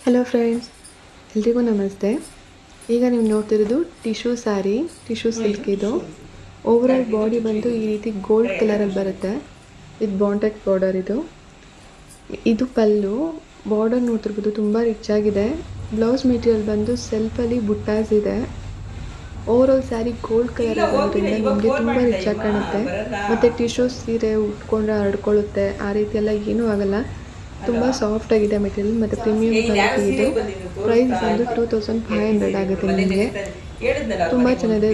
Hello friends, ಎಲ್ರಿಗೂ ನಮಸ್ತೆ. ಈಗ ನೀವು ನೋಡ್ತಿರೋದು ಟಿಶ್ಯೂ ಸ್ಯಾರಿ, ಟಿಶ್ಯೂ ಸಿಲ್ಕ್. ಇದು ಓವರಾಲ್ ಬಾಡಿ ಬಂದು ಈ ರೀತಿ ಗೋಲ್ಡ್ ಕಲರಲ್ಲಿ ಬರುತ್ತೆ ವಿತ್ ಬಾಂಟೆಡ್ ಬಾರ್ಡರ್. ಇದು ಪಲ್ಲು. ಬಾರ್ಡರ್ ನೋಡ್ತಿರ್ಬೋದು, ತುಂಬ ರಿಚ್ ಆಗಿದೆ. ಬ್ಲೌಸ್ ಮೆಟೀರಿಯಲ್ ಬಂದು ಸೆಲ್ಫಲ್ಲಿ ಬುಟ್ಟಾಸ್ ಇದೆ. ಓವರಾಲ್ ಸ್ಯಾರಿ ಗೋಲ್ಡ್ ಕಲರ್ ಆಗೋದ್ರಿಂದ ನಿಮಗೆ ತುಂಬ ರಿಚ್ ಆಗಿ ಕಾಣುತ್ತೆ. ಮತ್ತು ಟಿಶ್ಯೂ ಸೀರೆ ಉಟ್ಕೊಂಡ್ರೆ ಹರಡ್ಕೊಳ್ಳುತ್ತೆ, ಆ ರೀತಿ ಎಲ್ಲ ಏನೂ ಆಗಲ್ಲ. ತುಂಬ ಸಾಫ್ಟ್ ಆಗಿದೆ ಮೆಟೀರಿಯಲ್ ಮತ್ತು ಪ್ರೀಮಿಯಂ ಕ್ವಾಲಿಟಿ. ಇದು ಪ್ರೈಸ್ ಬಂದು 2500 ಆಗುತ್ತೆ ನಿಮಗೆ. ತುಂಬ ಚೆನ್ನಾಗಿದೆ.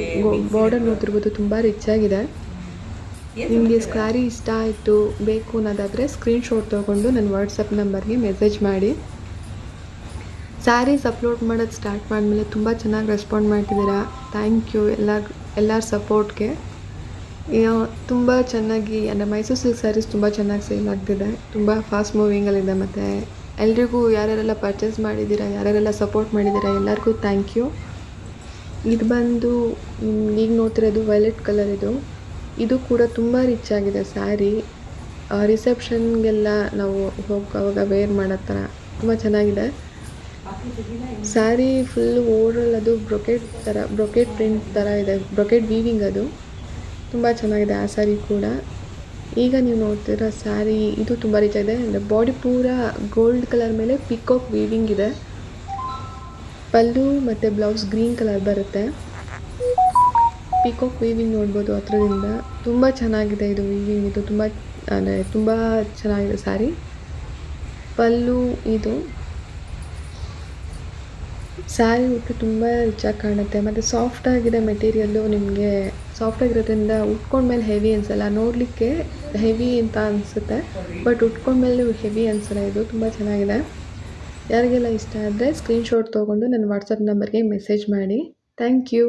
ಬಾರ್ಡರ್ ನೋಡ್ತಿರ್ಬೋದು, ತುಂಬ ರಿಚ್ ಆಗಿದೆ. ನಿಮಗೆ ಸ್ಯಾರಿ ಇಷ್ಟ ಆಯಿತು ಬೇಕು ಅನ್ನೋದಾದರೆ ಸ್ಕ್ರೀನ್ಶಾಟ್ ತೊಗೊಂಡು ನನ್ನ ವಾಟ್ಸಪ್ ನಂಬರ್ಗೆ ಮೆಸೇಜ್ ಮಾಡಿ. ಸ್ಯಾರೀಸ್ ಅಪ್ಲೋಡ್ ಮಾಡೋದು ಸ್ಟಾರ್ಟ್ ಮಾಡಿದ್ಮೇಲೆ ತುಂಬ ಚೆನ್ನಾಗಿ ರೆಸ್ಪಾಂಡ್ ಮಾಡ್ತಿದ್ದೀರಾ. ಥ್ಯಾಂಕ್ ಯು ಎಲ್ಲರ ಸಪೋರ್ಟ್ಗೆ. ತುಂಬ ಚೆನ್ನಾಗಿ ಅಂದರೆ ಮೈಸೂರು ಸಿಲ್ಕ್ ಸ್ಯಾರೀಸ್ ತುಂಬ ಚೆನ್ನಾಗಿ ಸೇಲ್ ಆಗ್ತಿದೆ, ತುಂಬ ಫಾಸ್ಟ್ ಮೂವಿಂಗಲ್ಲಿದೆ. ಮತ್ತು ಎಲ್ರಿಗೂ ಯಾರ್ಯಾರೆಲ್ಲ ಪರ್ಚೇಸ್ ಮಾಡಿದ್ದೀರಾ, ಯಾರ್ಯಾರೆಲ್ಲ ಸಪೋರ್ಟ್ ಮಾಡಿದ್ದೀರಾ, ಎಲ್ಲರಿಗೂ ಥ್ಯಾಂಕ್ ಯು. ಇದು ಬಂದು ಈಗ ನೋಡ್ತಿರೋದು ವೈಲೆಟ್ ಕಲರ್. ಇದು ಕೂಡ ತುಂಬ ರಿಚ್ ಆಗಿದೆ ಸ್ಯಾರಿ. ರಿಸೆಪ್ಷನ್ಗೆಲ್ಲ ನಾವು ಹೋಗುವಾಗ ವೇರ್ ಮಾಡೋ ಥರ ತುಂಬ ಚೆನ್ನಾಗಿದೆ ಸ್ಯಾರಿ. ಫುಲ್ ಓವರಾಲ್ ಅದು ಬ್ರೊಕೆಟ್ ಪ್ರಿಂಟ್ ಥರ ಇದೆ, ಬ್ರೊಕೆಟ್ ವೀವಿಂಗ್. ಅದು ತುಂಬ ಚೆನ್ನಾಗಿದೆ ಆ ಸ್ಯಾರಿ ಕೂಡ. ಈಗ ನೀವು ನೋಡ್ತಿರೋ ಸ್ಯಾರಿ ಇದು ತುಂಬ ರಿಚ್ ಆಗಿದೆ. ಅಂದರೆ ಬಾಡಿ ಪೂರ ಗೋಲ್ಡ್ ಕಲರ್ ಮೇಲೆ ಪಿಕಾಕ್ ವೀವಿಂಗ್ ಇದೆ. ಪಲ್ಲು ಮತ್ತು ಬ್ಲೌಸ್ ಗ್ರೀನ್ ಕಲರ್ ಬರುತ್ತೆ. ಪಿಕಾಕ್ ವೀವಿಂಗ್ ನೋಡ್ಬೋದು ಹತ್ರದಿಂದ. ತುಂಬ ಚೆನ್ನಾಗಿದೆ ಇದು ವೀವಿಂಗ್. ಇದು ತುಂಬ ಅಂದರೆ ತುಂಬ ಚೆನ್ನಾಗಿದೆ ಸ್ಯಾರಿ. ಪಲ್ಲು ಇದು ಸ್ಯಾರಿ ಉಟ್ಟು ತುಂಬ ರಿಚಾಗಿ ಕಾಣುತ್ತೆ. ಮತ್ತು ಸಾಫ್ಟಾಗಿದೆ ಮೆಟೀರಿಯಲ್ಲು. ನಿಮಗೆ ಸಾಫ್ಟಾಗಿರೋದ್ರಿಂದ ಉಟ್ಕೊಂಡ್ಮೇಲೆ ಹೆವಿ ಅನಿಸಲ್ಲ. ನೋಡಲಿಕ್ಕೆ ಹೆವಿ ಅಂತ ಅನಿಸುತ್ತೆ, ಬಟ್ ಉಟ್ಕೊಂಡ್ಮೇಲೆ ಹೆವಿ ಅನಿಸಲ್ಲ. ಇದು ತುಂಬ ಚೆನ್ನಾಗಿದೆ. ಯಾರಿಗೆಲ್ಲ ಇಷ್ಟ ಆದರೆ ಸ್ಕ್ರೀನ್ಶಾಟ್ ತೊಗೊಂಡು ನನ್ನ ವಾಟ್ಸಪ್ ನಂಬರ್ಗೆ ಮೆಸೇಜ್ ಮಾಡಿ. Thank you.